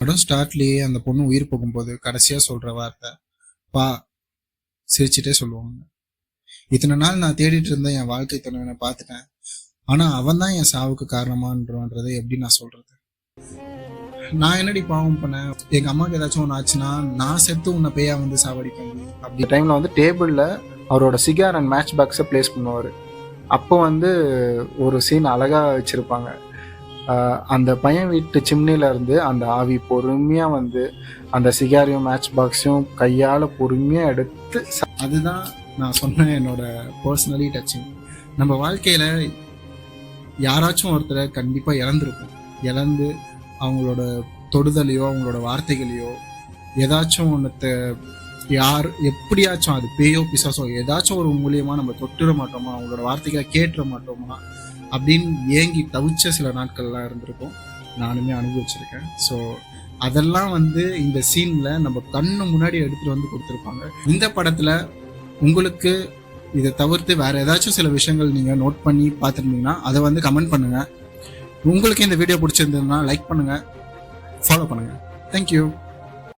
படம் ஸ்டார்ட்லேயே அந்த பொண்ணு உயிர் போகும்போது கடைசியாக சொல்கிற வார்த்தை பா சிரிச்சுட்டே சொல்லுவாங்க. இத்தனை நாள் நான் தேடிட்டு இருந்த என் வாழ்க்கை துணைவனை பார்த்துட்டேன், ஆனால் அவன் தான் என் சாவுக்கு காரணமான்றதை எப்படி நான் சொல்கிறது? நான் என்னடி பாவம் பண்ணேன்? எங்கள் அம்மாவுக்கு ஏதாச்சும் ஒன்று ஆச்சுன்னா நான் செத்து உன்னை பேயா வந்து சாவடிப்பேன். அப்படி டைமில் வந்து டேபிளில் அவரோட சிகார் அண்ட் மேட்ச் பாக்ஸை ப்ளேஸ் பண்ணுவார். அப்போ வந்து ஒரு சீன் அழகாக வச்சுருப்பாங்க. அந்த பையன் வீட்டு சிம்னிலேருந்து அந்த ஆவி பொறுமையாக வந்து அந்த சிகாரையும் மேட்ச் பாக்ஸையும் கையால் பொறுமையாக எடுத்து, அதுதான் நான் சொன்ன என்னோட பர்சனலி டச்சிங். நம்ம வாழ்க்கையில் யாராச்சும் ஒருத்தரை கண்டிப்பாக இழந்திருப்போம். இழந்து அவங்களோட தொடுதலையோ அவங்களோட வார்த்தைகளையோ ஏதாச்சும் ஒன்றத்தை யார் எப்படியாச்சும் அது பேயோ பிசாசோ ஏதாச்சும் ஒரு மூலியமாக நம்ம தொட்டுட மாட்டோமா, அவங்களோட வார்த்தைகளை கேட்டுட மாட்டோமா அப்படின்னு ஏங்கி தவிச்ச சில நாட்கள்லாம் இருந்திருக்கும். நானுமே அனுபவிச்சிருக்கேன். ஸோ அதெல்லாம் வந்து இந்த சீனில் நம்ம கண்ணு முன்னாடி எடுத்துகிட்டு வந்து கொடுத்துருப்பாங்க. இந்த படத்தில் உங்களுக்கு இதை தவிர்த்து வேறு ஏதாச்சும் சில விஷயங்கள் நீங்கள் நோட் பண்ணி பார்த்துருந்தீங்கன்னா அதை வந்து கமெண்ட் பண்ணுங்கள். உங்களுக்கு இந்த வீடியோ பிடிச்சிருந்ததுன்னா லைக் பண்ணுங்கள், ஃபாலோ பண்ணுங்கள். தேங்க்யூ.